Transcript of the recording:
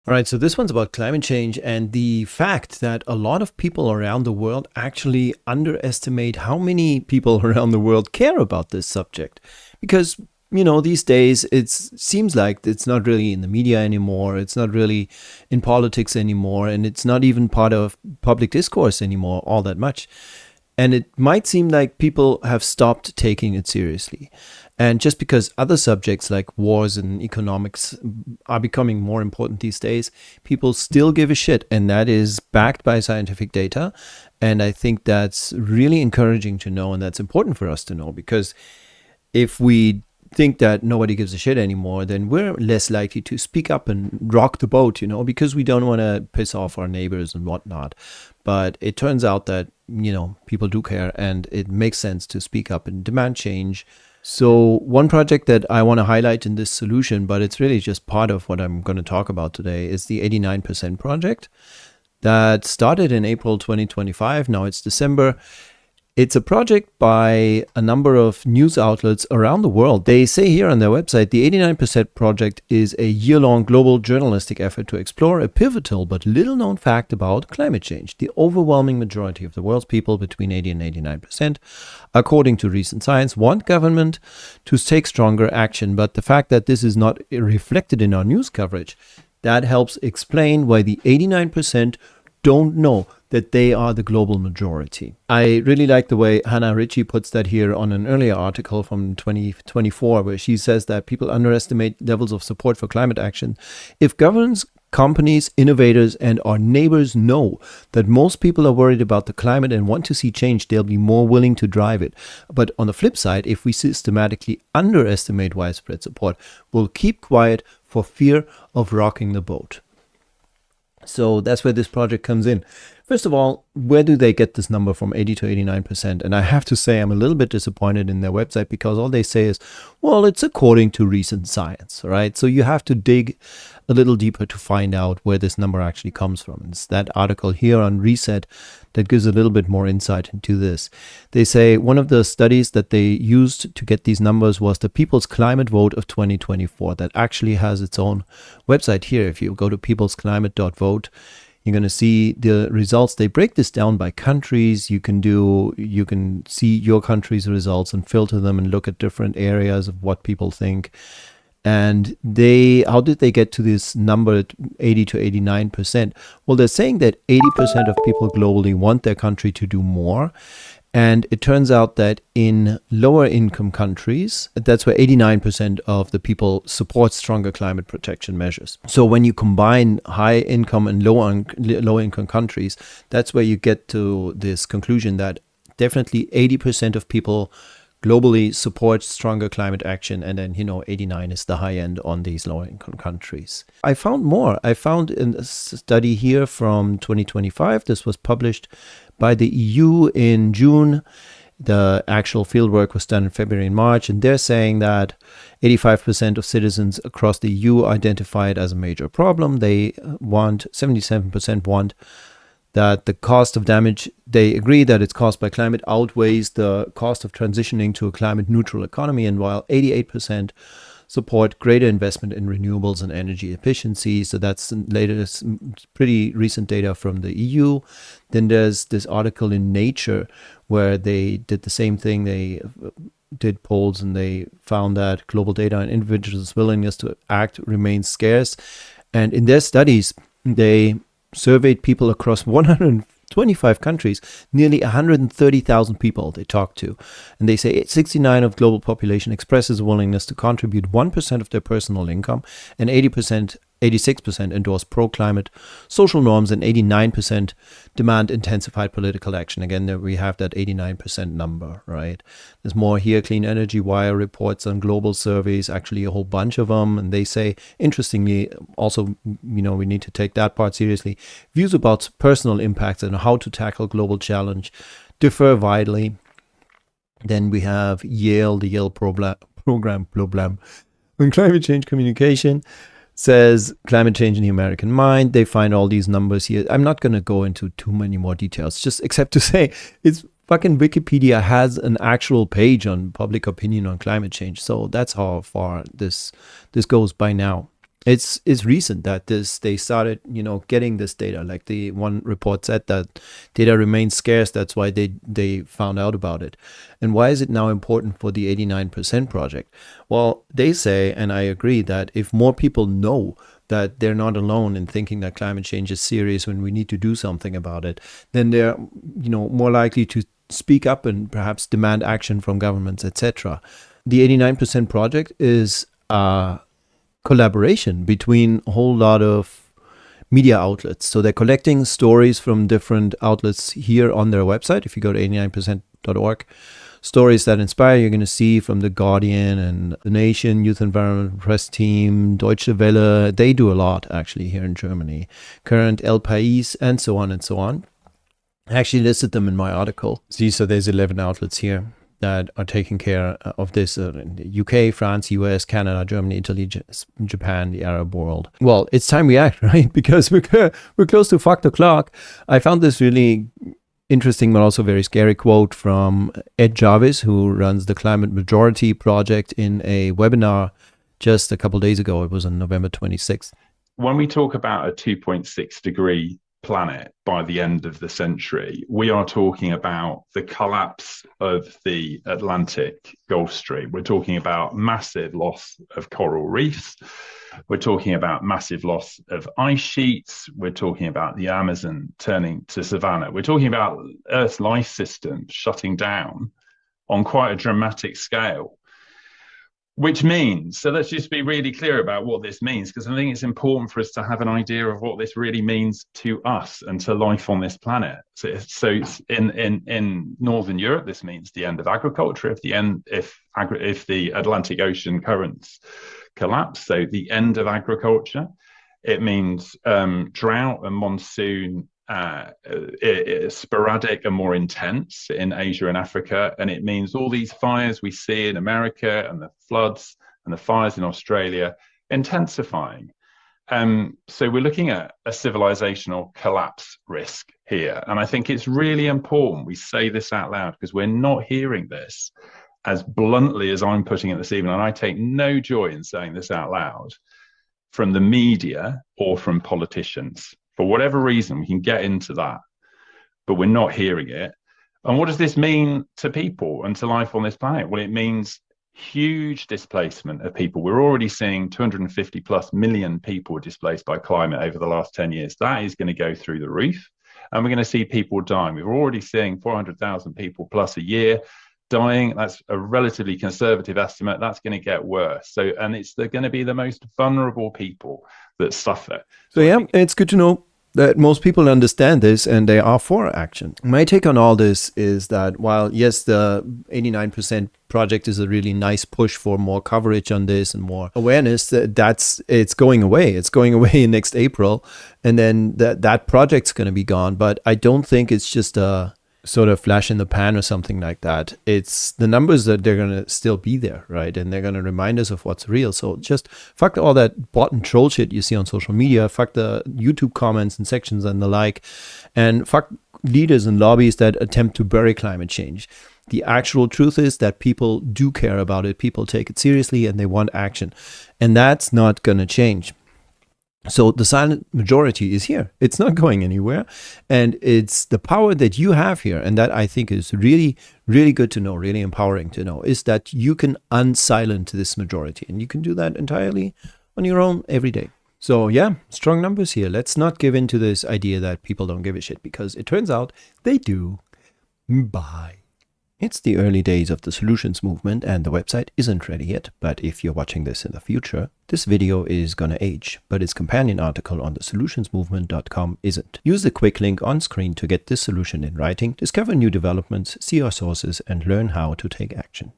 All right, so this one's about climate change and the fact that a lot of people around the world actually underestimate how many people around the world care about this subject. Because, these days it seems like it's not really in the media anymore, it's not really in politics anymore, and it's not even part of public discourse anymore all that much. And it might seem like people have stopped taking it seriously. And just because other subjects like wars and economics are becoming more important these days, people still give a shit. And that is backed by scientific data. And I think that's really encouraging to know. And that's important for us to know, because if we think that nobody gives a shit anymore, then we're less likely to speak up and rock the boat, because we don't want to piss off our neighbors and whatnot. But it turns out that, people do care, and it makes sense to speak up and demand change. So one project that I want to highlight in this solution, but it's really just part of what I'm going to talk about today, is the 89% project that started in April 2025. Now it's December. It's a project by a number of news outlets around the world. They say here on their website, the 89% project is a year-long global journalistic effort to explore a pivotal but little-known fact about climate change. The overwhelming majority of the world's people, between 80 and 89%, according to recent science, want government to take stronger action. But the fact that this is not reflected in our news coverage, that helps explain why the 89% don't know that they are the global majority. I really like the way Hannah Ritchie puts that here on an earlier article from 2024, where she says that people underestimate levels of support for climate action. If governments, companies, innovators, and our neighbors know that most people are worried about the climate and want to see change, they'll be more willing to drive it. But on the flip side, if we systematically underestimate widespread support, we'll keep quiet for fear of rocking the boat. So that's where this project comes in. First of all, where do they get this number from 80 to 89%? And I have to say I'm a little bit disappointed in their website, because all they say is, well, it's according to recent science, right? So you have to dig a little deeper to find out where this number actually comes from. It's that article here on Reset that gives a little bit more insight into this. They say one of the studies that they used to get these numbers was the People's Climate Vote of 2024, that actually has its own website here. If you go to peoplesclimate.vote, you're going to see the results. They break this down by countries. You can see your country's results and filter them and look at different areas of what people think. And how did they get to this number, 80 to 89%? Well, they're saying that 80% of people globally want their country to do more. And it turns out that in lower income countries, that's where 89% of the people support stronger climate protection measures. So when you combine high income and low income countries, that's where you get to this conclusion that definitely 80% of people globally support stronger climate action, and then 89 is the high end on these lower income countries. I found more. I found a study here from 2025. This was published by the EU in June. The actual fieldwork was done in February and March, and they're saying that 85% of citizens across the EU identify it as a major problem. 77% want that the cost of damage, they agree that it's caused by climate, outweighs the cost of transitioning to a climate neutral economy. And while 88% support greater investment in renewables and energy efficiency, so that's latest, pretty recent data from the EU. Then there's this article in Nature where they did the same thing. They did polls and they found that global data and individuals' willingness to act remains scarce. And in their studies, they surveyed people across 125 countries, nearly 130,000 people they talked to. And they say 69% of global population expresses a willingness to contribute 1% of their personal income, and 86% endorse pro-climate social norms, and 89% demand intensified political action. Again, there we have that 89% number, right? There's more here. Clean Energy Wire reports on global surveys, actually a whole bunch of them. And they say, interestingly, also, we need to take that part seriously. Views about personal impacts and how to tackle global challenge differ widely. Then we have Yale, the Yale program on climate change communication, says climate change in the American mind. They find all these numbers here. I'm not going to go into too many more details, just except to say it's fucking Wikipedia has an actual page on public opinion on climate change. So that's how far this goes by now. It's recent that they started, getting this data. Like the one report said that data remains scarce. That's why they found out about it. And why is it now important for the 89% project? Well, they say, and I agree, that if more people know that they're not alone in thinking that climate change is serious when we need to do something about it, then they're, more likely to speak up and perhaps demand action from governments, etc. The 89% project is collaboration between a whole lot of media outlets. So they're collecting stories from different outlets here on their website. If you go to 89%.org, stories that inspire, you're going to see from The Guardian and The Nation, Youth Environment Press Team, Deutsche Welle. They do a lot actually here in Germany. Current, El País, and so on and so on. I actually listed them in my article. See, so there's 11 outlets here that are taking care of this in the UK, France, US, Canada, Germany, Italy, Japan, the Arab world. Well, it's time we act, right? Because we're close to fuck the clock. I found this really interesting but also very scary quote from Ed Jarvis, who runs the Climate Majority Project, in a webinar just a couple days ago. It was on November 26th. When we talk about a 2.6 degree planet by the end of the century, we are talking about the collapse of the Atlantic Gulf Stream. We're talking about massive loss of coral reefs. We're talking about massive loss of ice sheets. We're talking about the Amazon turning to savanna. We're talking about Earth's life system shutting down on quite a dramatic scale. Which means, so let's just be really clear about what this means, because I think it's important for us to have an idea of what this really means to us and to life on this planet. So in Northern Europe, this means the end of agriculture if the Atlantic Ocean currents collapse, so the end of agriculture. It means drought and monsoon, sporadic and more intense in Asia and Africa. And it means all these fires we see in America and the floods and the fires in Australia intensifying. So we're looking at a civilizational collapse risk here. And I think it's really important we say this out loud, because we're not hearing this as bluntly as I'm putting it this evening. And I take no joy in saying this out loud from the media or from politicians. For whatever reason, we can get into that, but we're not hearing it. And what does this mean to people and to life on this planet? Well, it means huge displacement of people. We're already seeing 250 plus million people displaced by climate over the last 10 years. That is going to go through the roof, and we're going to see people dying. We're already seeing 400,000 people plus a year dying. That's a relatively conservative estimate. That's going to get worse. So, and they're going to be the most vulnerable people that suffer. So yeah, it's good to know that most people understand this and they are for action. My take on all this is that while, yes, the 89% project is a really nice push for more coverage on this and more awareness, it's going away. It's going away next April, and then that project's going to be gone. But I don't think it's just a sort of flash in the pan or something like that. It's the numbers that they're going to still be there, right? And they're going to remind us of what's real. So just fuck all that bot and troll shit you see on social media, fuck the YouTube comments and sections and the like, and fuck leaders and lobbies that attempt to bury climate change. The actual truth is that people do care about it, people take it seriously, and they want action. And that's not going to change. So the silent majority is here. It's not going anywhere. And it's the power that you have here. And that I think is really, really good to know, really empowering to know, is that you can unsilent this majority. And you can do that entirely on your own every day. So yeah, strong numbers here. Let's not give in to this idea that people don't give a shit, because it turns out they do. Bye. It's the early days of the solutions movement and the website isn't ready yet, but if you're watching this in the future, this video is gonna age, but its companion article on the solutionsmovement.com isn't. Use the quick link on screen to get this solution in writing, discover new developments, see our sources, and learn how to take action.